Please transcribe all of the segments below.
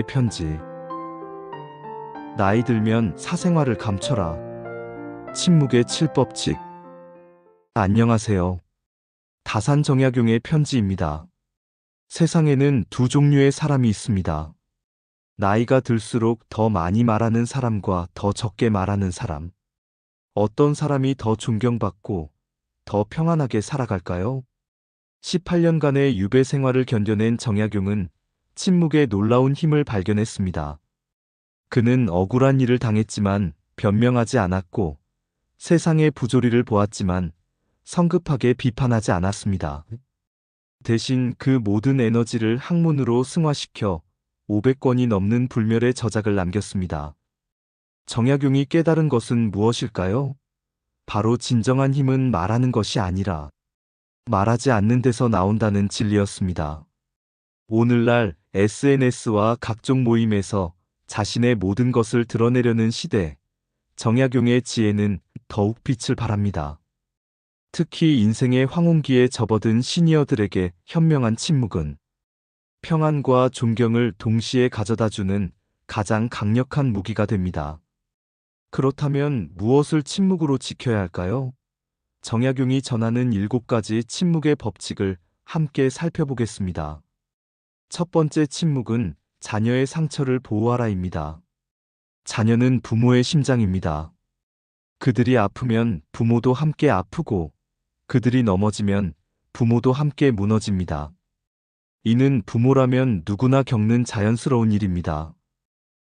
편지. 나이 들면 사생활을 감춰라. 침묵의 7법칙. 안녕하세요. 다산 정약용의 편지입니다. 세상에는 두 종류의 사람이 있습니다. 나이가 들수록 더 많이 말하는 사람과 더 적게 말하는 사람. 어떤 사람이 더 존경받고 더 평안하게 살아갈까요? 18년간의 유배 생활을 견뎌낸 정약용은 침묵의 놀라운 힘을 발견했습니다. 그는 억울한 일을 당했지만 변명하지 않았고 세상의 부조리를 보았지만 성급하게 비판하지 않았습니다. 대신 그 모든 에너지를 학문으로 승화시켜 500권이 넘는 불멸의 저작을 남겼습니다. 정약용이 깨달은 것은 무엇일까요? 바로 진정한 힘은 말하는 것이 아니라 말하지 않는 데서 나온다는 진리였습니다. 오늘날 SNS와 각종 모임에서 자신의 모든 것을 드러내려는 시대, 정약용의 지혜는 더욱 빛을 발합니다. 특히 인생의 황혼기에 접어든 시니어들에게 현명한 침묵은 평안과 존경을 동시에 가져다주는 가장 강력한 무기가 됩니다. 그렇다면 무엇을 침묵으로 지켜야 할까요? 정약용이 전하는 7가지 침묵의 법칙을 함께 살펴보겠습니다. 첫 번째 침묵은 자녀의 상처를 보호하라입니다. 자녀는 부모의 심장입니다. 그들이 아프면 부모도 함께 아프고 그들이 넘어지면 부모도 함께 무너집니다. 이는 부모라면 누구나 겪는 자연스러운 일입니다.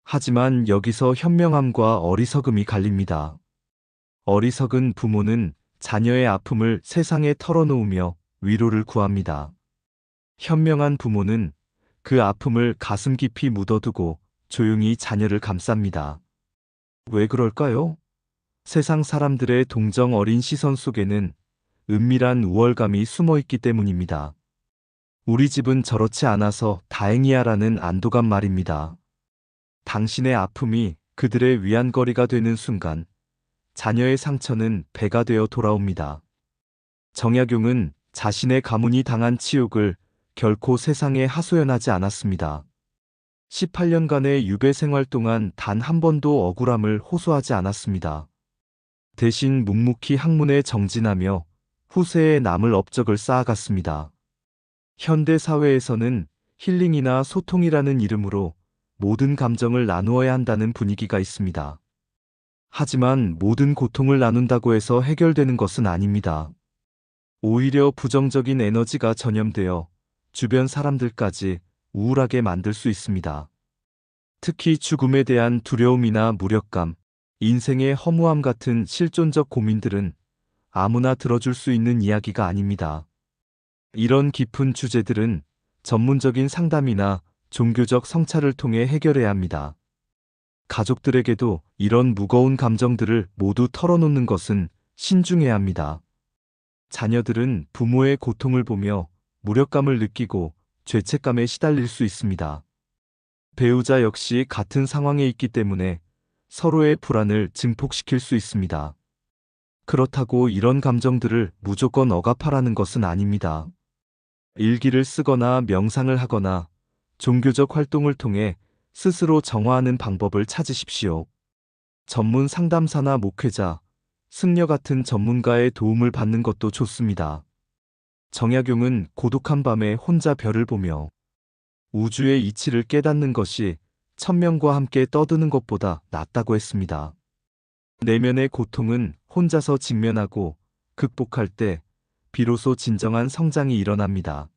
하지만 여기서 현명함과 어리석음이 갈립니다. 어리석은 부모는 자녀의 아픔을 세상에 털어놓으며 위로를 구합니다. 현명한 부모는 그 아픔을 가슴 깊이 묻어두고 조용히 자녀를 감쌉니다. 왜 그럴까요? 세상 사람들의 동정 어린 시선 속에는 은밀한 우월감이 숨어 있기 때문입니다. 우리 집은 저렇지 않아서 다행이야라는 안도감 말입니다. 당신의 아픔이 그들의 위안거리가 되는 순간 자녀의 상처는 배가 되어 돌아옵니다. 정약용은 자신의 가문이 당한 치욕을 결코 세상에 하소연하지 않았습니다. 18년간의 유배 생활 동안 단 한 번도 억울함을 호소하지 않았습니다. 대신 묵묵히 학문에 정진하며 후세에 남을 업적을 쌓아갔습니다. 현대 사회에서는 힐링이나 소통이라는 이름으로 모든 감정을 나누어야 한다는 분위기가 있습니다. 하지만 모든 고통을 나눈다고 해서 해결되는 것은 아닙니다. 오히려 부정적인 에너지가 전염되어 주변 사람들까지 우울하게 만들 수 있습니다. 특히 죽음에 대한 두려움이나 무력감, 인생의 허무함 같은 실존적 고민들은 아무나 들어줄 수 있는 이야기가 아닙니다. 이런 깊은 주제들은 전문적인 상담이나 종교적 성찰을 통해 해결해야 합니다. 가족들에게도 이런 무거운 감정들을 모두 털어놓는 것은 신중해야 합니다. 자녀들은 부모의 고통을 보며 무력감을 느끼고 죄책감에 시달릴 수 있습니다. 배우자 역시 같은 상황에 있기 때문에 서로의 불안을 증폭시킬 수 있습니다. 그렇다고 이런 감정들을 무조건 억압하라는 것은 아닙니다. 일기를 쓰거나 명상을 하거나 종교적 활동을 통해 스스로 정화하는 방법을 찾으십시오. 전문 상담사나 목회자, 승려 같은 전문가의 도움을 받는 것도 좋습니다. 정약용은 고독한 밤에 혼자 별을 보며 우주의 이치를 깨닫는 것이 천명과 함께 떠드는 것보다 낫다고 했습니다. 내면의 고통은 혼자서 직면하고 극복할 때 비로소 진정한 성장이 일어납니다.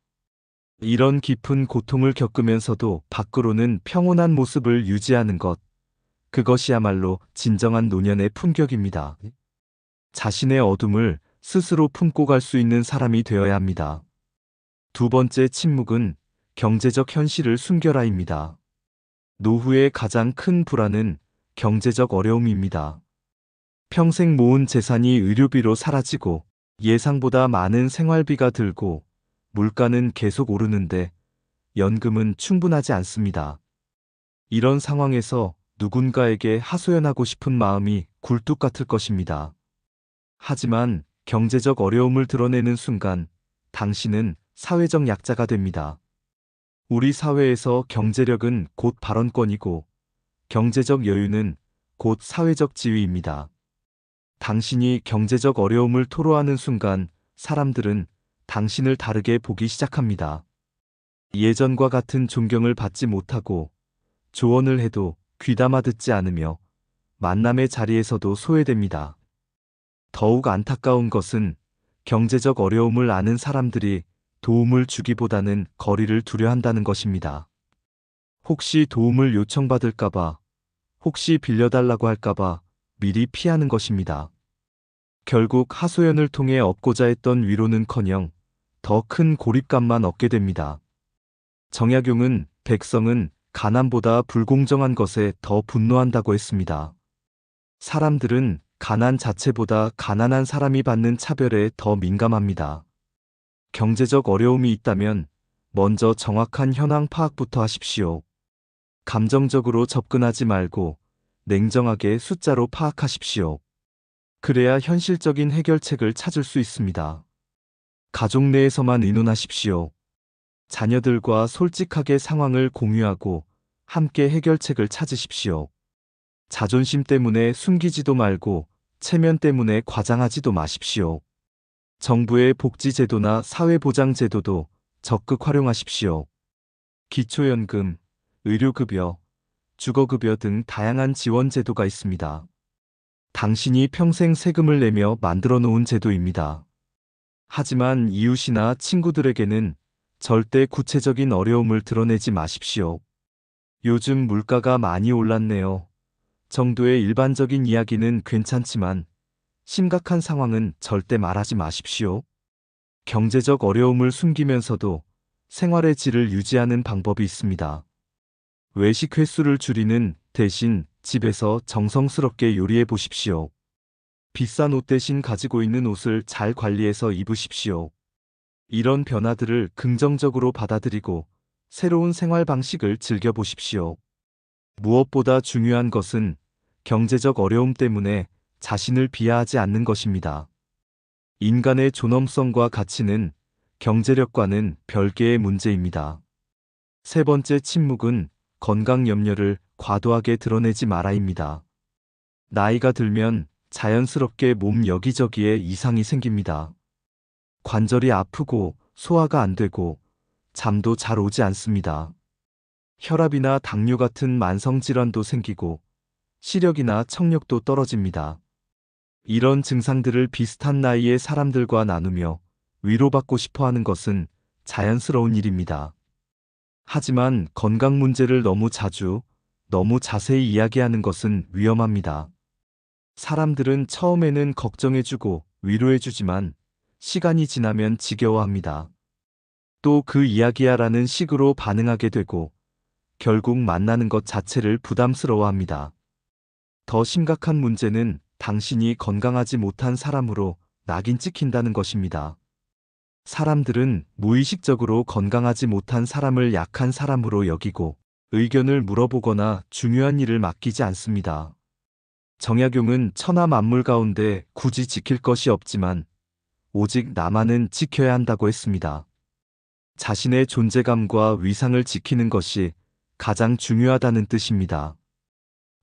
이런 깊은 고통을 겪으면서도 밖으로는 평온한 모습을 유지하는 것, 그것이야말로 진정한 노년의 품격입니다. 자신의 어둠을 스스로 품고 갈 수 있는 사람이 되어야 합니다. 두 번째 침묵은 경제적 현실을 숨겨라입니다. 노후의 가장 큰 불안은 경제적 어려움입니다. 평생 모은 재산이 의료비로 사라지고 예상보다 많은 생활비가 들고 물가는 계속 오르는데 연금은 충분하지 않습니다. 이런 상황에서 누군가에게 하소연하고 싶은 마음이 굴뚝 같을 것입니다. 하지만 경제적 어려움을 드러내는 순간 당신은 사회적 약자가 됩니다. 우리 사회에서 경제력은 곧 발언권이고 경제적 여유는 곧 사회적 지위입니다. 당신이 경제적 어려움을 토로하는 순간 사람들은 당신을 다르게 보기 시작합니다. 예전과 같은 존경을 받지 못하고 조언을 해도 귀담아 듣지 않으며 만남의 자리에서도 소외됩니다. 더욱 안타까운 것은 경제적 어려움을 아는 사람들이 도움을 주기보다는 거리를 두려 한다는 것입니다. 혹시 도움을 요청받을까봐, 혹시 빌려달라고 할까봐 미리 피하는 것입니다. 결국 하소연을 통해 얻고자 했던 위로는커녕 더 큰 고립감만 얻게 됩니다. 정약용은 백성은 가난보다 불공정한 것에 더 분노한다고 했습니다. 사람들은 가난 자체보다 가난한 사람이 받는 차별에 더 민감합니다. 경제적 어려움이 있다면 먼저 정확한 현황 파악부터 하십시오. 감정적으로 접근하지 말고 냉정하게 숫자로 파악하십시오. 그래야 현실적인 해결책을 찾을 수 있습니다. 가족 내에서만 의논하십시오. 자녀들과 솔직하게 상황을 공유하고 함께 해결책을 찾으십시오. 자존심 때문에 숨기지도 말고 체면 때문에 과장하지도 마십시오. 정부의 복지제도나 사회보장제도도 적극 활용하십시오. 기초연금, 의료급여, 주거급여 등 다양한 지원 제도가 있습니다. 당신이 평생 세금을 내며 만들어 놓은 제도입니다. 하지만 이웃이나 친구들에게는 절대 구체적인 어려움을 드러내지 마십시오. 요즘 물가가 많이 올랐네요. 정도의 일반적인 이야기는 괜찮지만 심각한 상황은 절대 말하지 마십시오. 경제적 어려움을 숨기면서도 생활의 질을 유지하는 방법이 있습니다. 외식 횟수를 줄이는 대신 집에서 정성스럽게 요리해 보십시오. 비싼 옷 대신 가지고 있는 옷을 잘 관리해서 입으십시오. 이런 변화들을 긍정적으로 받아들이고 새로운 생활 방식을 즐겨보십시오. 무엇보다 중요한 것은 경제적 어려움 때문에 자신을 비하하지 않는 것입니다. 인간의 존엄성과 가치는 경제력과는 별개의 문제입니다. 세 번째 침묵은 건강 염려를 과도하게 드러내지 마라입니다. 나이가 들면 자연스럽게 몸 여기저기에 이상이 생깁니다. 관절이 아프고 소화가 안 되고 잠도 잘 오지 않습니다. 혈압이나 당뇨 같은 만성질환도 생기고 시력이나 청력도 떨어집니다. 이런 증상들을 비슷한 나이의 사람들과 나누며 위로받고 싶어 하는 것은 자연스러운 일입니다. 하지만 건강 문제를 너무 자주, 너무 자세히 이야기하는 것은 위험합니다. 사람들은 처음에는 걱정해주고 위로해주지만 시간이 지나면 지겨워합니다. 또 그 이야기야라는 식으로 반응하게 되고 결국 만나는 것 자체를 부담스러워합니다. 더 심각한 문제는 당신이 건강하지 못한 사람으로 낙인 찍힌다는 것입니다. 사람들은 무의식적으로 건강하지 못한 사람을 약한 사람으로 여기고 의견을 물어보거나 중요한 일을 맡기지 않습니다. 정약용은 천하 만물 가운데 굳이 지킬 것이 없지만 오직 나만은 지켜야 한다고 했습니다. 자신의 존재감과 위상을 지키는 것이 가장 중요하다는 뜻입니다.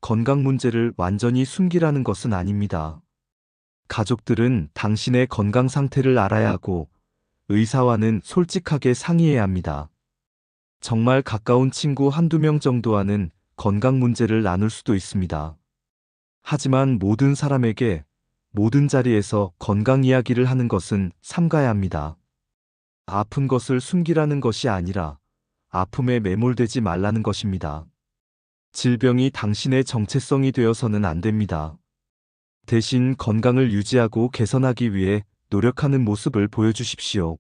건강 문제를 완전히 숨기라는 것은 아닙니다. 가족들은 당신의 건강 상태를 알아야 하고 의사와는 솔직하게 상의해야 합니다. 정말 가까운 친구 한두 명 정도와는 건강 문제를 나눌 수도 있습니다. 하지만 모든 사람에게 모든 자리에서 건강 이야기를 하는 것은 삼가야 합니다. 아픈 것을 숨기라는 것이 아니라 아픔에 매몰되지 말라는 것입니다. 질병이 당신의 정체성이 되어서는 안 됩니다. 대신 건강을 유지하고 개선하기 위해 노력하는 모습을 보여주십시오.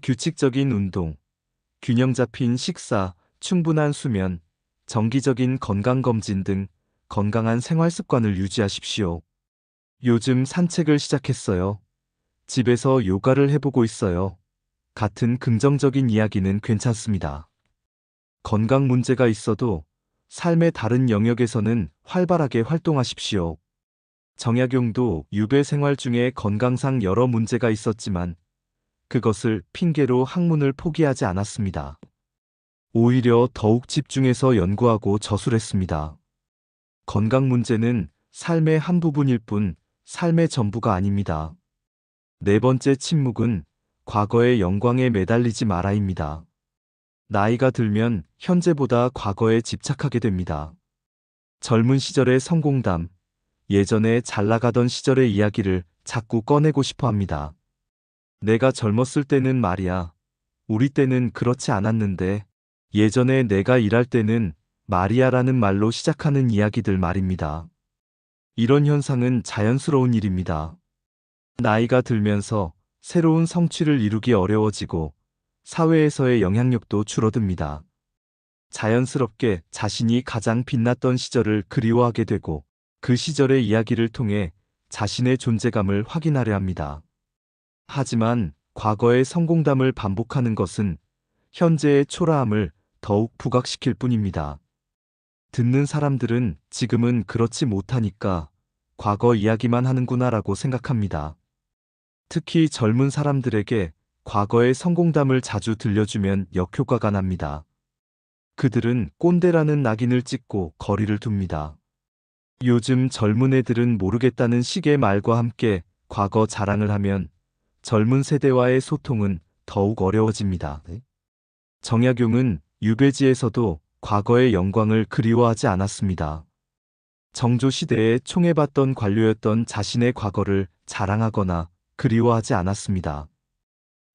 규칙적인 운동, 균형 잡힌 식사, 충분한 수면, 정기적인 건강검진 등 건강한 생활 습관을 유지하십시오. 요즘 산책을 시작했어요. 집에서 요가를 해보고 있어요. 같은 긍정적인 이야기는 괜찮습니다. 건강 문제가 있어도 삶의 다른 영역에서는 활발하게 활동하십시오. 정약용도 유배 생활 중에 건강상 여러 문제가 있었지만 그것을 핑계로 학문을 포기하지 않았습니다. 오히려 더욱 집중해서 연구하고 저술했습니다. 건강 문제는 삶의 한 부분일 뿐 삶의 전부가 아닙니다. 네 번째 침묵은 과거의 영광에 매달리지 마라입니다. 나이가 들면 현재보다 과거에 집착하게 됩니다. 젊은 시절의 성공담, 예전에 잘 나가던 시절의 이야기를 자꾸 꺼내고 싶어 합니다. 내가 젊었을 때는 말이야. 우리 때는 그렇지 않았는데, 예전에 내가 일할 때는 말이야라는 말로 시작하는 이야기들 말입니다. 이런 현상은 자연스러운 일입니다. 나이가 들면서 새로운 성취를 이루기 어려워지고 사회에서의 영향력도 줄어듭니다. 자연스럽게 자신이 가장 빛났던 시절을 그리워하게 되고 그 시절의 이야기를 통해 자신의 존재감을 확인하려 합니다. 하지만 과거의 성공담을 반복하는 것은 현재의 초라함을 더욱 부각시킬 뿐입니다. 듣는 사람들은 지금은 그렇지 못하니까 과거 이야기만 하는구나라고 생각합니다. 특히 젊은 사람들에게 과거의 성공담을 자주 들려주면 역효과가 납니다. 그들은 꼰대라는 낙인을 찍고 거리를 둡니다. 요즘 젊은 애들은 모르겠다는 식의 말과 함께 과거 자랑을 하면 젊은 세대와의 소통은 더욱 어려워집니다. 정약용은 유배지에서도 과거의 영광을 그리워하지 않았습니다. 정조시대에 총애받던 관료였던 자신의 과거를 자랑하거나 그리워하지 않았습니다.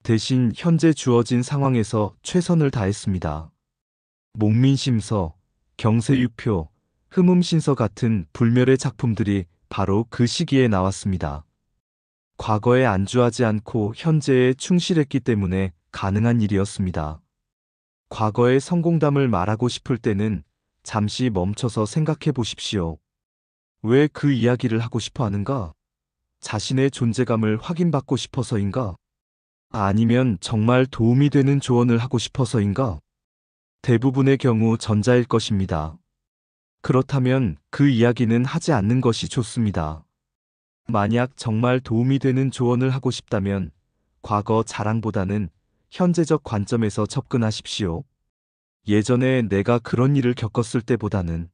대신 현재 주어진 상황에서 최선을 다했습니다. 목민심서, 경세유표, 흠음신서 같은 불멸의 작품들이 바로 그 시기에 나왔습니다. 과거에 안주하지 않고 현재에 충실했기 때문에 가능한 일이었습니다. 과거의 성공담을 말하고 싶을 때는 잠시 멈춰서 생각해 보십시오. 왜 그 이야기를 하고 싶어 하는가? 자신의 존재감을 확인받고 싶어서인가? 아니면 정말 도움이 되는 조언을 하고 싶어서인가? 대부분의 경우 전자일 것입니다. 그렇다면 그 이야기는 하지 않는 것이 좋습니다. 만약 정말 도움이 되는 조언을 하고 싶다면 과거 자랑보다는 현재적 관점에서 접근하십시오. 예전에 내가 그런 일을 겪었을 때보다는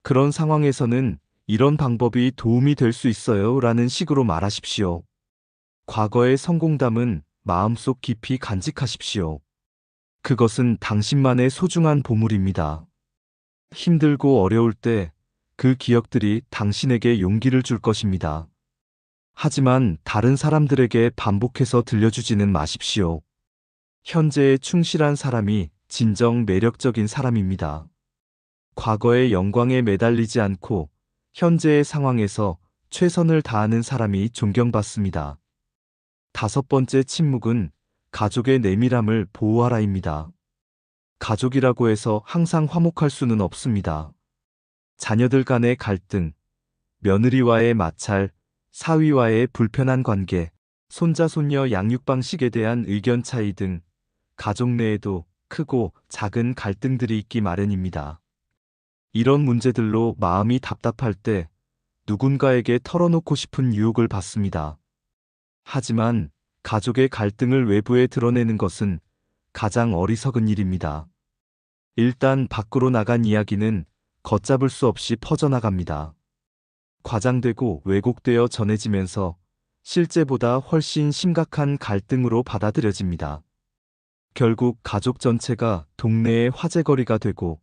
그런 상황에서는 이런 방법이 도움이 될 수 있어요 라는 식으로 말하십시오. 과거의 성공담은 마음속 깊이 간직하십시오. 그것은 당신만의 소중한 보물입니다. 힘들고 어려울 때 그 기억들이 당신에게 용기를 줄 것입니다. 하지만 다른 사람들에게 반복해서 들려주지는 마십시오. 현재에 충실한 사람이 진정 매력적인 사람입니다. 과거의 영광에 매달리지 않고 현재의 상황에서 최선을 다하는 사람이 존경받습니다. 다섯 번째 침묵은 가족의 내밀함을 보호하라입니다. 가족이라고 해서 항상 화목할 수는 없습니다. 자녀들 간의 갈등, 며느리와의 마찰, 사위와의 불편한 관계, 손자 손녀 양육 방식에 대한 의견 차이 등 가족 내에도 크고 작은 갈등들이 있기 마련입니다. 이런 문제들로 마음이 답답할 때 누군가에게 털어놓고 싶은 유혹을 받습니다. 하지만 가족의 갈등을 외부에 드러내는 것은 가장 어리석은 일입니다. 일단 밖으로 나간 이야기는 걷잡을 수 없이 퍼져나갑니다. 과장되고 왜곡되어 전해지면서 실제보다 훨씬 심각한 갈등으로 받아들여집니다. 결국 가족 전체가 동네의 화제거리가 되고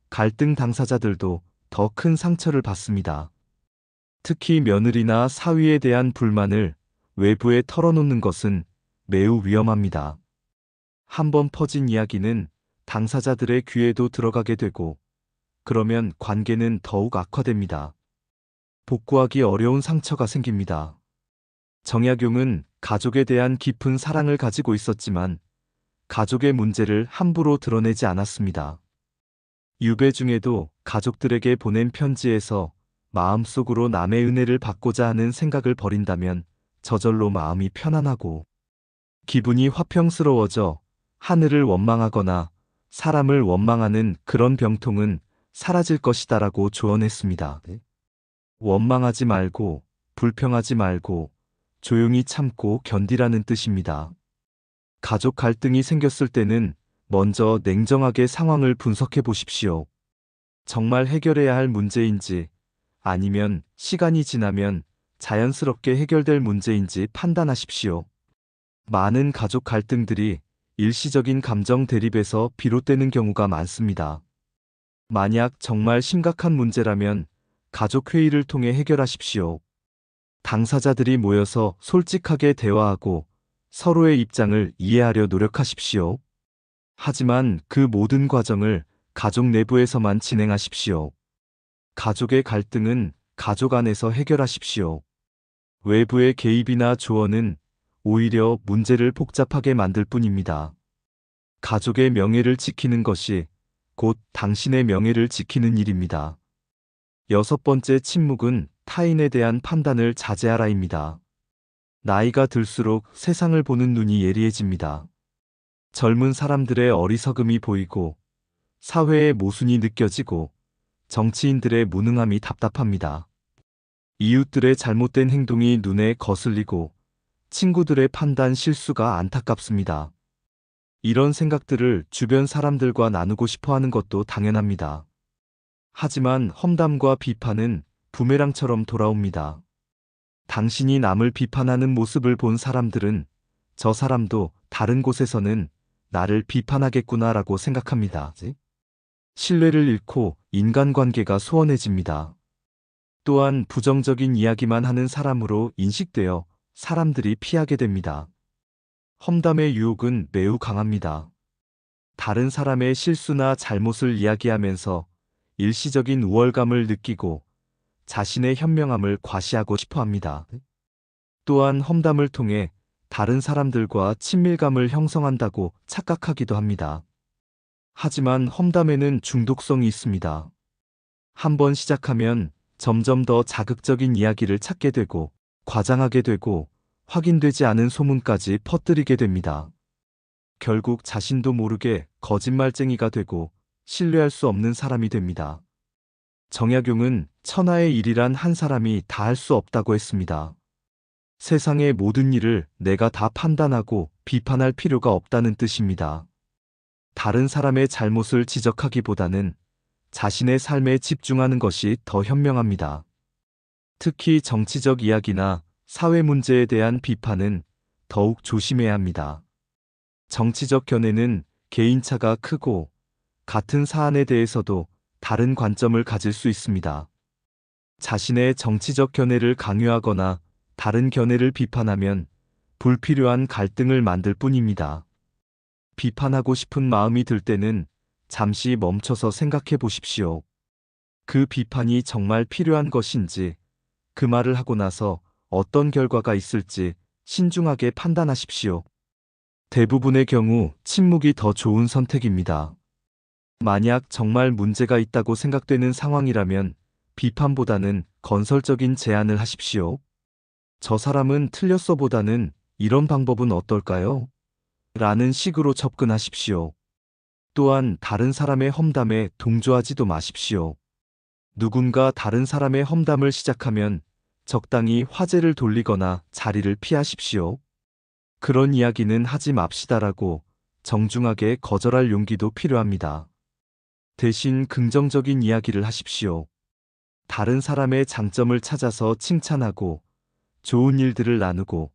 갈등 당사자들도 더 큰 상처를 받습니다. 특히 며느리나 사위에 대한 불만을 외부에 털어놓는 것은 매우 위험합니다. 한번 퍼진 이야기는 당사자들의 귀에도 들어가게 되고 그러면 관계는 더욱 악화됩니다. 복구하기 어려운 상처가 생깁니다. 정약용은 가족에 대한 깊은 사랑을 가지고 있었지만 가족의 문제를 함부로 드러내지 않았습니다. 유배 중에도 가족들에게 보낸 편지에서 마음속으로 남의 은혜를 받고자 하는 생각을 버린다면 저절로 마음이 편안하고 기분이 화평스러워져 하늘을 원망하거나 사람을 원망하는 그런 병통은 사라질 것이다라고 조언했습니다. 원망하지 말고 불평하지 말고 조용히 참고 견디라는 뜻입니다. 가족 갈등이 생겼을 때는 먼저 냉정하게 상황을 분석해 보십시오. 정말 해결해야 할 문제인지 아니면 시간이 지나면 자연스럽게 해결될 문제인지 판단하십시오. 많은 가족 갈등들이 일시적인 감정 대립에서 비롯되는 경우가 많습니다. 만약 정말 심각한 문제라면 가족 회의를 통해 해결하십시오. 당사자들이 모여서 솔직하게 대화하고 서로의 입장을 이해하려 노력하십시오. 하지만 그 모든 과정을 가족 내부에서만 진행하십시오. 가족의 갈등은 가족 안에서 해결하십시오. 외부의 개입이나 조언은 오히려 문제를 복잡하게 만들 뿐입니다. 가족의 명예를 지키는 것이 곧 당신의 명예를 지키는 일입니다. 여섯 번째 침묵은 타인에 대한 판단을 자제하라입니다. 나이가 들수록 세상을 보는 눈이 예리해집니다. 젊은 사람들의 어리석음이 보이고 사회의 모순이 느껴지고 정치인들의 무능함이 답답합니다. 이웃들의 잘못된 행동이 눈에 거슬리고 친구들의 판단 실수가 안타깝습니다. 이런 생각들을 주변 사람들과 나누고 싶어 하는 것도 당연합니다. 하지만 험담과 비판은 부메랑처럼 돌아옵니다. 당신이 남을 비판하는 모습을 본 사람들은 저 사람도 다른 곳에서는 나를 비판하겠구나라고 생각합니다. 신뢰를 잃고 인간관계가 소원해집니다. 또한 부정적인 이야기만 하는 사람으로 인식되어 사람들이 피하게 됩니다. 험담의 유혹은 매우 강합니다. 다른 사람의 실수나 잘못을 이야기하면서 일시적인 우월감을 느끼고 자신의 현명함을 과시하고 싶어 합니다. 또한 험담을 통해 다른 사람들과 친밀감을 형성한다고 착각하기도 합니다. 하지만 험담에는 중독성이 있습니다. 한번 시작하면 점점 더 자극적인 이야기를 찾게 되고 과장하게 되고 확인되지 않은 소문까지 퍼뜨리게 됩니다. 결국 자신도 모르게 거짓말쟁이가 되고 신뢰할 수 없는 사람이 됩니다. 정약용은 천하의 일이란 한 사람이 다 할 수 없다고 했습니다. 세상의 모든 일을 내가 다 판단하고 비판할 필요가 없다는 뜻입니다. 다른 사람의 잘못을 지적하기보다는 자신의 삶에 집중하는 것이 더 현명합니다. 특히 정치적 이야기나 사회 문제에 대한 비판은 더욱 조심해야 합니다. 정치적 견해는 개인차가 크고 같은 사안에 대해서도 다른 관점을 가질 수 있습니다. 자신의 정치적 견해를 강요하거나 다른 견해를 비판하면 불필요한 갈등을 만들 뿐입니다. 비판하고 싶은 마음이 들 때는 잠시 멈춰서 생각해 보십시오. 그 비판이 정말 필요한 것인지, 그 말을 하고 나서 어떤 결과가 있을지 신중하게 판단하십시오. 대부분의 경우 침묵이 더 좋은 선택입니다. 만약 정말 문제가 있다고 생각되는 상황이라면 비판보다는 건설적인 제안을 하십시오. 저 사람은 틀렸어 보다는 이런 방법은 어떨까요? 라는 식으로 접근하십시오. 또한 다른 사람의 험담에 동조하지도 마십시오. 누군가 다른 사람의 험담을 시작하면 적당히 화제를 돌리거나 자리를 피하십시오. 그런 이야기는 하지 맙시다라고 정중하게 거절할 용기도 필요합니다. 대신 긍정적인 이야기를 하십시오. 다른 사람의 장점을 찾아서 칭찬하고 좋은 일들을 나누고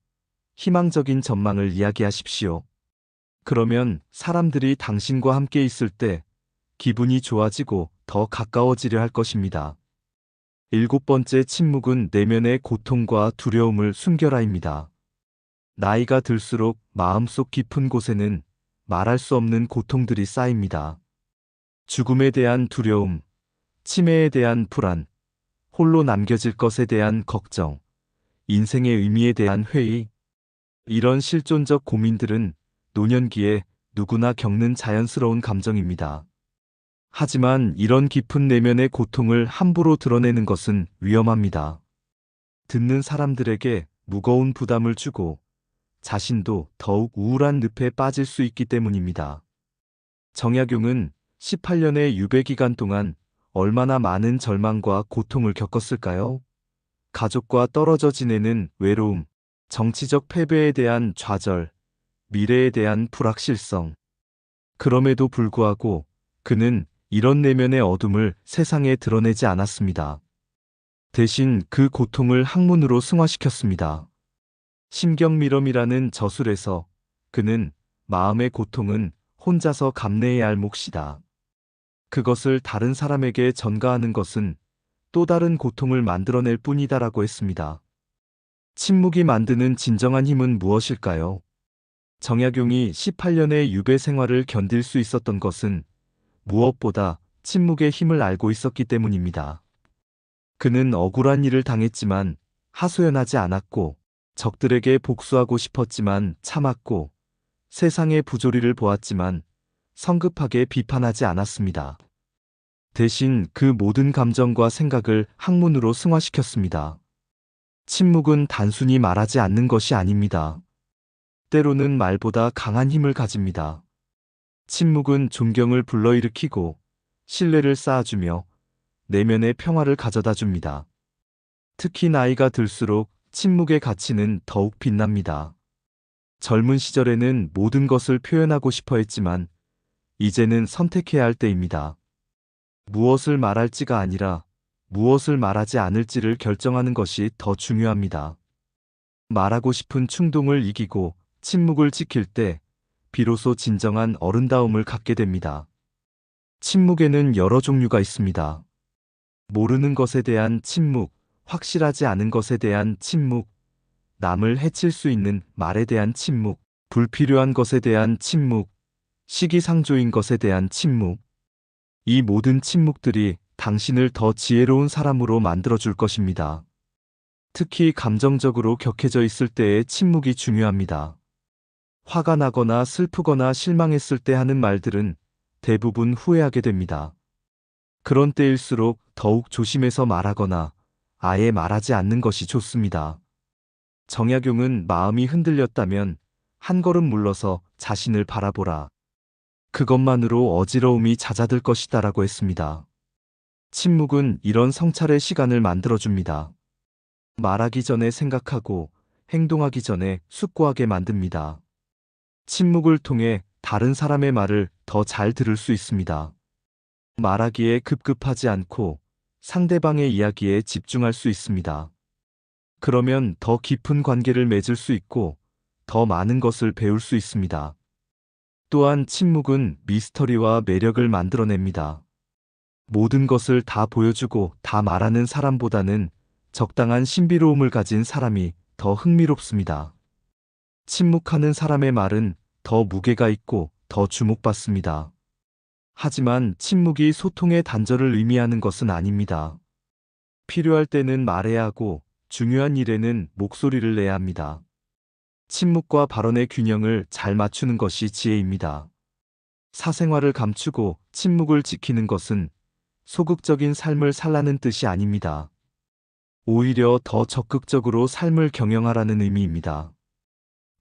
희망적인 전망을 이야기하십시오. 그러면 사람들이 당신과 함께 있을 때 기분이 좋아지고 더 가까워지려 할 것입니다. 일곱 번째 침묵은 내면의 고통과 두려움을 숨겨라입니다. 나이가 들수록 마음속 깊은 곳에는 말할 수 없는 고통들이 쌓입니다. 죽음에 대한 두려움, 치매에 대한 불안, 홀로 남겨질 것에 대한 걱정, 인생의 의미에 대한 회의, 이런 실존적 고민들은 노년기에 누구나 겪는 자연스러운 감정입니다. 하지만 이런 깊은 내면의 고통을 함부로 드러내는 것은 위험합니다. 듣는 사람들에게 무거운 부담을 주고 자신도 더욱 우울한 늪에 빠질 수 있기 때문입니다. 정약용은 18년의 유배 기간 동안 얼마나 많은 절망과 고통을 겪었을까요? 가족과 떨어져 지내는 외로움, 정치적 패배에 대한 좌절, 미래에 대한 불확실성, 그럼에도 불구하고 그는 이런 내면의 어둠을 세상에 드러내지 않았습니다. 대신 그 고통을 학문으로 승화시켰습니다. 심경밀엄이라는 저술에서 그는 마음의 고통은 혼자서 감내해야 할 몫이다. 그것을 다른 사람에게 전가하는 것은 또 다른 고통을 만들어낼 뿐이다라고 했습니다. 침묵이 만드는 진정한 힘은 무엇일까요? 정약용이 18년의 유배 생활을 견딜 수 있었던 것은 무엇보다 침묵의 힘을 알고 있었기 때문입니다. 그는 억울한 일을 당했지만 하소연하지 않았고, 적들에게 복수하고 싶었지만 참았고, 세상의 부조리를 보았지만 성급하게 비판하지 않았습니다. 대신 그 모든 감정과 생각을 학문으로 승화시켰습니다. 침묵은 단순히 말하지 않는 것이 아닙니다. 때로는 말보다 강한 힘을 가집니다. 침묵은 존경을 불러일으키고 신뢰를 쌓아주며 내면의 평화를 가져다 줍니다. 특히 나이가 들수록 침묵의 가치는 더욱 빛납니다. 젊은 시절에는 모든 것을 표현하고 싶어 했지만 이제는 선택해야 할 때입니다. 무엇을 말할지가 아니라 무엇을 말하지 않을지를 결정하는 것이 더 중요합니다. 말하고 싶은 충동을 이기고 침묵을 지킬 때 비로소 진정한 어른다움을 갖게 됩니다. 침묵에는 여러 종류가 있습니다. 모르는 것에 대한 침묵, 확실하지 않은 것에 대한 침묵, 남을 해칠 수 있는 말에 대한 침묵, 불필요한 것에 대한 침묵, 시기상조인 것에 대한 침묵. 이 모든 침묵들이 당신을 더 지혜로운 사람으로 만들어줄 것입니다. 특히 감정적으로 격해져 있을 때의 침묵이 중요합니다. 화가 나거나 슬프거나 실망했을 때 하는 말들은 대부분 후회하게 됩니다. 그런 때일수록 더욱 조심해서 말하거나 아예 말하지 않는 것이 좋습니다. 정약용은 마음이 흔들렸다면 한 걸음 물러서 자신을 바라보라. 그것만으로 어지러움이 잦아들 것이다 라고 했습니다. 침묵은 이런 성찰의 시간을 만들어줍니다. 말하기 전에 생각하고 행동하기 전에 숙고하게 만듭니다. 침묵을 통해 다른 사람의 말을 더 잘 들을 수 있습니다. 말하기에 급급하지 않고 상대방의 이야기에 집중할 수 있습니다. 그러면 더 깊은 관계를 맺을 수 있고 더 많은 것을 배울 수 있습니다. 또한 침묵은 미스터리와 매력을 만들어냅니다. 모든 것을 다 보여주고 다 말하는 사람보다는 적당한 신비로움을 가진 사람이 더 흥미롭습니다. 침묵하는 사람의 말은 더 무게가 있고 더 주목받습니다. 하지만 침묵이 소통의 단절을 의미하는 것은 아닙니다. 필요할 때는 말해야 하고 중요한 일에는 목소리를 내야 합니다. 침묵과 발언의 균형을 잘 맞추는 것이 지혜입니다. 사생활을 감추고 침묵을 지키는 것은 소극적인 삶을 살라는 뜻이 아닙니다. 오히려 더 적극적으로 삶을 경영하라는 의미입니다.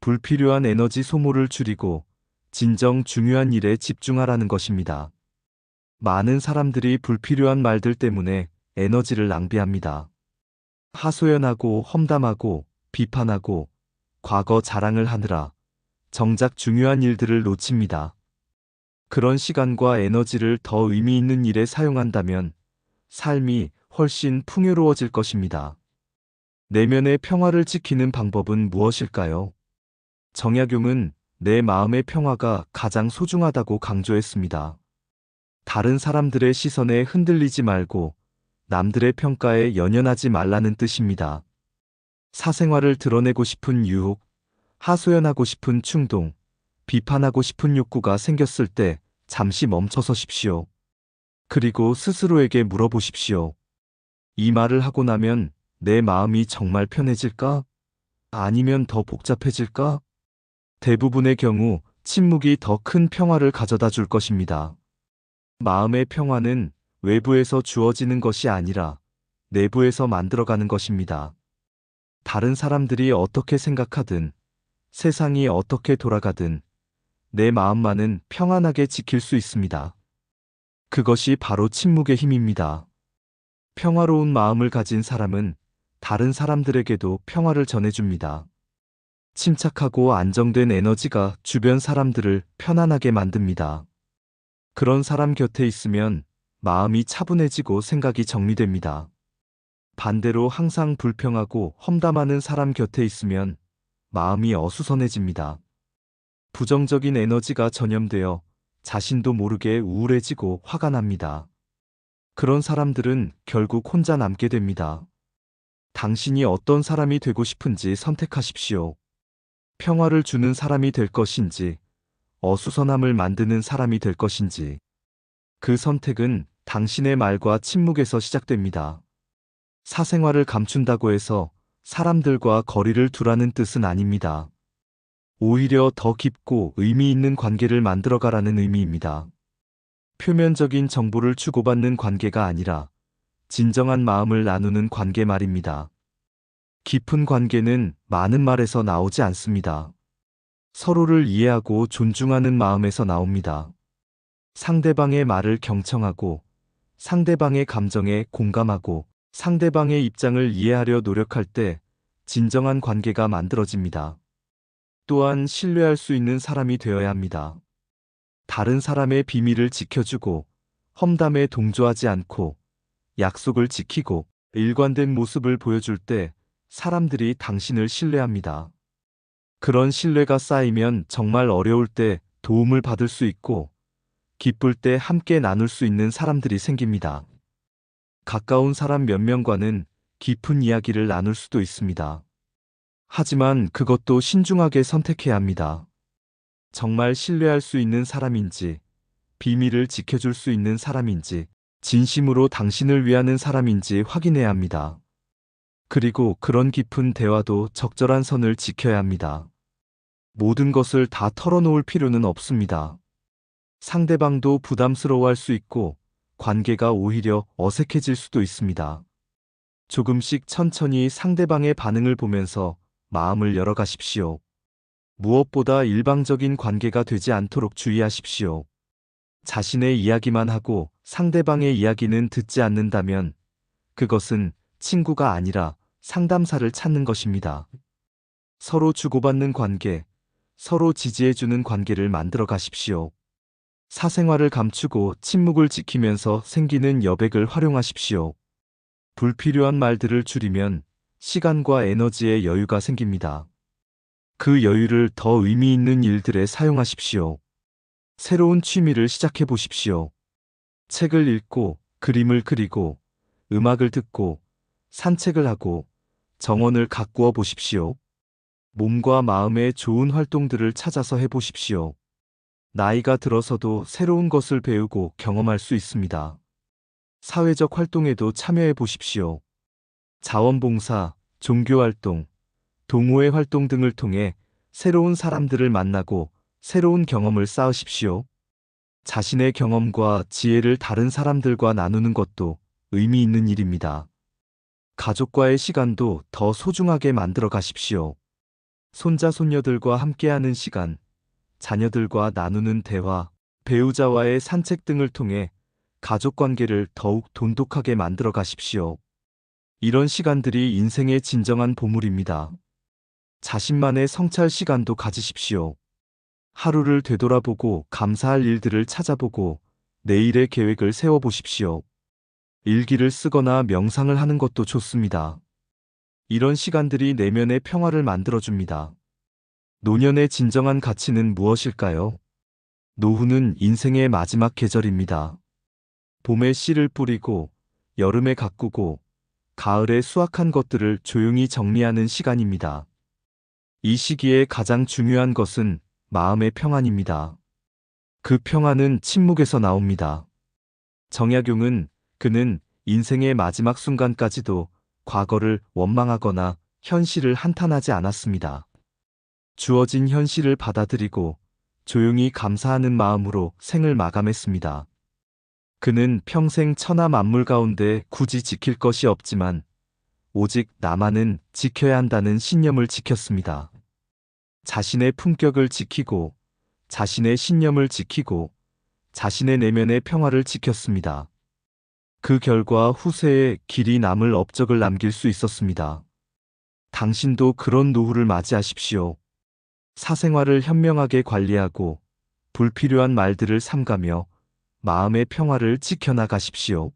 불필요한 에너지 소모를 줄이고 진정 중요한 일에 집중하라는 것입니다. 많은 사람들이 불필요한 말들 때문에 에너지를 낭비합니다. 하소연하고 험담하고 비판하고 과거 자랑을 하느라 정작 중요한 일들을 놓칩니다. 그런 시간과 에너지를 더 의미 있는 일에 사용한다면 삶이 훨씬 풍요로워질 것입니다. 내면의 평화를 지키는 방법은 무엇일까요? 정약용은 내 마음의 평화가 가장 소중하다고 강조했습니다. 다른 사람들의 시선에 흔들리지 말고 남들의 평가에 연연하지 말라는 뜻입니다. 사생활을 드러내고 싶은 유혹, 하소연하고 싶은 충동, 비판하고 싶은 욕구가 생겼을 때 잠시 멈춰서십시오. 그리고 스스로에게 물어보십시오. 이 말을 하고 나면 내 마음이 정말 편해질까? 아니면 더 복잡해질까? 대부분의 경우 침묵이 더 큰 평화를 가져다 줄 것입니다. 마음의 평화는 외부에서 주어지는 것이 아니라 내부에서 만들어가는 것입니다. 다른 사람들이 어떻게 생각하든 세상이 어떻게 돌아가든 내 마음만은 평안하게 지킬 수 있습니다. 그것이 바로 침묵의 힘입니다. 평화로운 마음을 가진 사람은 다른 사람들에게도 평화를 전해줍니다. 침착하고 안정된 에너지가 주변 사람들을 편안하게 만듭니다. 그런 사람 곁에 있으면 마음이 차분해지고 생각이 정리됩니다. 반대로 항상 불평하고 험담하는 사람 곁에 있으면 마음이 어수선해집니다. 부정적인 에너지가 전염되어 자신도 모르게 우울해지고 화가 납니다. 그런 사람들은 결국 혼자 남게 됩니다. 당신이 어떤 사람이 되고 싶은지 선택하십시오. 평화를 주는 사람이 될 것인지, 어수선함을 만드는 사람이 될 것인지. 그 선택은 당신의 말과 침묵에서 시작됩니다. 사생활을 감춘다고 해서 사람들과 거리를 두라는 뜻은 아닙니다. 오히려 더 깊고 의미 있는 관계를 만들어가라는 의미입니다. 표면적인 정보를 주고받는 관계가 아니라 진정한 마음을 나누는 관계 말입니다. 깊은 관계는 많은 말에서 나오지 않습니다. 서로를 이해하고 존중하는 마음에서 나옵니다. 상대방의 말을 경청하고, 상대방의 감정에 공감하고, 상대방의 입장을 이해하려 노력할 때 진정한 관계가 만들어집니다. 또한 신뢰할 수 있는 사람이 되어야 합니다. 다른 사람의 비밀을 지켜주고, 험담에 동조하지 않고, 약속을 지키고, 일관된 모습을 보여줄 때 사람들이 당신을 신뢰합니다. 그런 신뢰가 쌓이면 정말 어려울 때 도움을 받을 수 있고, 기쁠 때 함께 나눌 수 있는 사람들이 생깁니다. 가까운 사람 몇 명과는 깊은 이야기를 나눌 수도 있습니다. 하지만 그것도 신중하게 선택해야 합니다. 정말 신뢰할 수 있는 사람인지, 비밀을 지켜줄 수 있는 사람인지, 진심으로 당신을 위하는 사람인지 확인해야 합니다. 그리고 그런 깊은 대화도 적절한 선을 지켜야 합니다. 모든 것을 다 털어놓을 필요는 없습니다. 상대방도 부담스러워할 수 있고 관계가 오히려 어색해질 수도 있습니다. 조금씩 천천히 상대방의 반응을 보면서 마음을 열어가십시오. 무엇보다 일방적인 관계가 되지 않도록 주의하십시오. 자신의 이야기만 하고 상대방의 이야기는 듣지 않는다면 그것은 친구가 아니라 상담사를 찾는 것입니다. 서로 주고받는 관계, 서로 지지해주는 관계를 만들어 가십시오. 사생활을 감추고 침묵을 지키면서 생기는 여백을 활용하십시오. 불필요한 말들을 줄이면 시간과 에너지에 여유가 생깁니다. 그 여유를 더 의미 있는 일들에 사용하십시오. 새로운 취미를 시작해 보십시오. 책을 읽고, 그림을 그리고, 음악을 듣고, 산책을 하고, 정원을 가꾸어 보십시오. 몸과 마음에 좋은 활동들을 찾아서 해보십시오. 나이가 들어서도 새로운 것을 배우고 경험할 수 있습니다. 사회적 활동에도 참여해 보십시오. 자원봉사, 종교활동, 동호회 활동 등을 통해 새로운 사람들을 만나고 새로운 경험을 쌓으십시오. 자신의 경험과 지혜를 다른 사람들과 나누는 것도 의미 있는 일입니다. 가족과의 시간도 더 소중하게 만들어 가십시오. 손자, 손녀들과 함께하는 시간, 자녀들과 나누는 대화, 배우자와의 산책 등을 통해 가족 관계를 더욱 돈독하게 만들어 가십시오. 이런 시간들이 인생의 진정한 보물입니다. 자신만의 성찰 시간도 가지십시오. 하루를 되돌아보고 감사할 일들을 찾아보고 내일의 계획을 세워보십시오. 일기를 쓰거나 명상을 하는 것도 좋습니다. 이런 시간들이 내면의 평화를 만들어줍니다. 노년의 진정한 가치는 무엇일까요? 노후는 인생의 마지막 계절입니다. 봄에 씨를 뿌리고, 여름에 가꾸고, 가을에 수확한 것들을 조용히 정리하는 시간입니다. 이 시기에 가장 중요한 것은 마음의 평안입니다. 그 평안은 침묵에서 나옵니다. 정약용은 그는 인생의 마지막 순간까지도 과거를 원망하거나 현실을 한탄하지 않았습니다. 주어진 현실을 받아들이고 조용히 감사하는 마음으로 생을 마감했습니다. 그는 평생 천하 만물 가운데 굳이 지킬 것이 없지만 오직 나만은 지켜야 한다는 신념을 지켰습니다. 자신의 품격을 지키고 자신의 신념을 지키고 자신의 내면의 평화를 지켰습니다. 그 결과 후세에 길이 남을 업적을 남길 수 있었습니다. 당신도 그런 노후를 맞이하십시오. 사생활을 현명하게 관리하고 불필요한 말들을 삼가며 마음의 평화를 지켜나가십시오.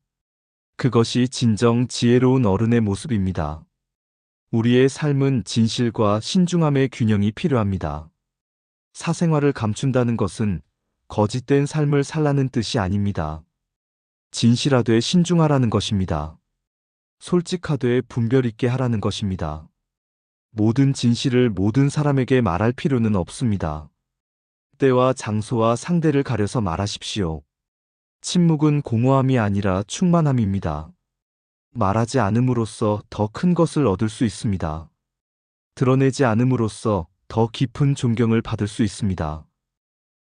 그것이 진정 지혜로운 어른의 모습입니다. 우리의 삶은 진실과 신중함의 균형이 필요합니다. 사생활을 감춘다는 것은 거짓된 삶을 살라는 뜻이 아닙니다. 진실하되 신중하라는 것입니다. 솔직하되 분별 있게 하라는 것입니다. 모든 진실을 모든 사람에게 말할 필요는 없습니다. 때와 장소와 상대를 가려서 말하십시오. 침묵은 공허함이 아니라 충만함입니다. 말하지 않음으로써 더 큰 것을 얻을 수 있습니다. 드러내지 않음으로써 더 깊은 존경을 받을 수 있습니다.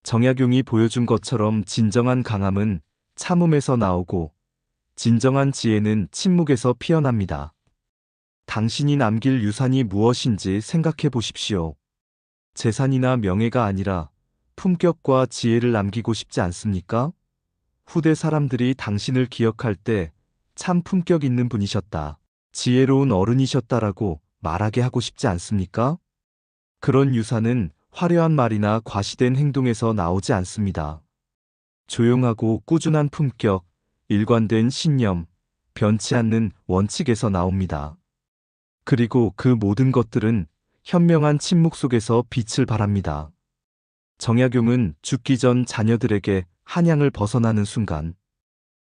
정약용이 보여준 것처럼 진정한 강함은 참음에서 나오고 진정한 지혜는 침묵에서 피어납니다. 당신이 남길 유산이 무엇인지 생각해 보십시오. 재산이나 명예가 아니라 품격과 지혜를 남기고 싶지 않습니까? 후대 사람들이 당신을 기억할 때 참 품격 있는 분이셨다, 지혜로운 어른이셨다라고 말하게 하고 싶지 않습니까? 그런 유산은 화려한 말이나 과시된 행동에서 나오지 않습니다. 조용하고 꾸준한 품격, 일관된 신념, 변치 않는 원칙에서 나옵니다. 그리고 그 모든 것들은 현명한 침묵 속에서 빛을 발합니다. 정약용은 죽기 전 자녀들에게 한양을 벗어나는 순간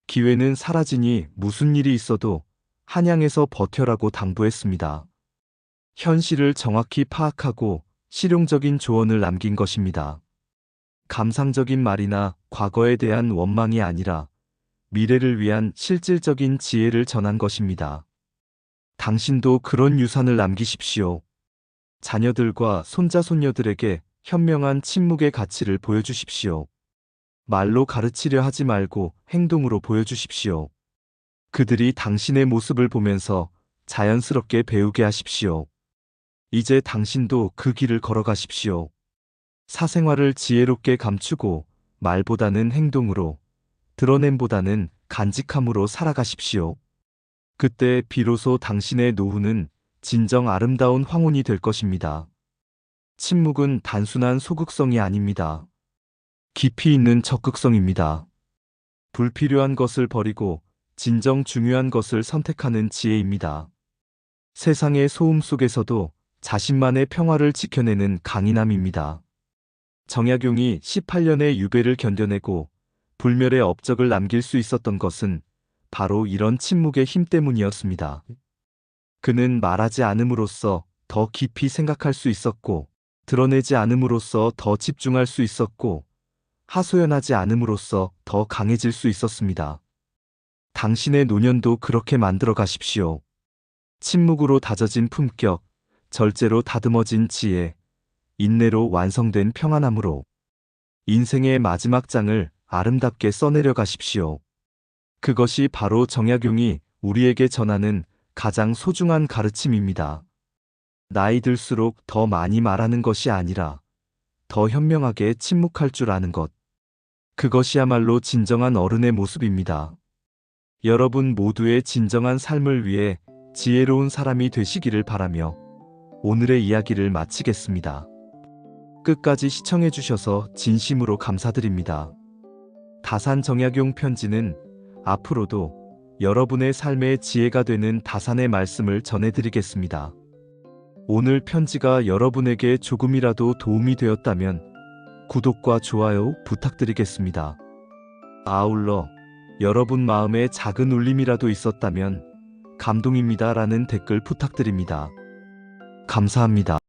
기회는 사라지니 무슨 일이 있어도 한양에서 버텨라고 당부했습니다. 현실을 정확히 파악하고 실용적인 조언을 남긴 것입니다. 감상적인 말이나 과거에 대한 원망이 아니라 미래를 위한 실질적인 지혜를 전한 것입니다. 당신도 그런 유산을 남기십시오. 자녀들과 손자손녀들에게 현명한 침묵의 가치를 보여주십시오. 말로 가르치려 하지 말고 행동으로 보여주십시오. 그들이 당신의 모습을 보면서 자연스럽게 배우게 하십시오. 이제 당신도 그 길을 걸어가십시오. 사생활을 지혜롭게 감추고 말보다는 행동으로, 드러냄보다는 간직함으로 살아가십시오. 그때 비로소 당신의 노후는 진정 아름다운 황혼이 될 것입니다. 침묵은 단순한 소극성이 아닙니다. 깊이 있는 적극성입니다. 불필요한 것을 버리고 진정 중요한 것을 선택하는 지혜입니다. 세상의 소음 속에서도 자신만의 평화를 지켜내는 강인함입니다. 정약용이 18년의 유배를 견뎌내고 불멸의 업적을 남길 수 있었던 것은 바로 이런 침묵의 힘 때문이었습니다. 그는 말하지 않음으로써 더 깊이 생각할 수 있었고, 드러내지 않음으로써 더 집중할 수 있었고, 하소연하지 않음으로써 더 강해질 수 있었습니다. 당신의 노년도 그렇게 만들어 가십시오. 침묵으로 다져진 품격, 절제로 다듬어진 지혜, 인내로 완성된 평안함으로 인생의 마지막 장을 아름답게 써내려 가십시오. 그것이 바로 정약용이 우리에게 전하는 가장 소중한 가르침입니다. 나이 들수록 더 많이 말하는 것이 아니라 더 현명하게 침묵할 줄 아는 것. 그것이야말로 진정한 어른의 모습입니다. 여러분 모두의 진정한 삶을 위해 지혜로운 사람이 되시기를 바라며 오늘의 이야기를 마치겠습니다. 끝까지 시청해 주셔서 진심으로 감사드립니다. 다산 정약용 편지는 앞으로도 여러분의 삶의 지혜가 되는 다산의 말씀을 전해드리겠습니다. 오늘 편지가 여러분에게 조금이라도 도움이 되었다면 구독과 좋아요 부탁드리겠습니다. 아울러 여러분 마음에 작은 울림이라도 있었다면 감동입니다라는 댓글 부탁드립니다. 감사합니다.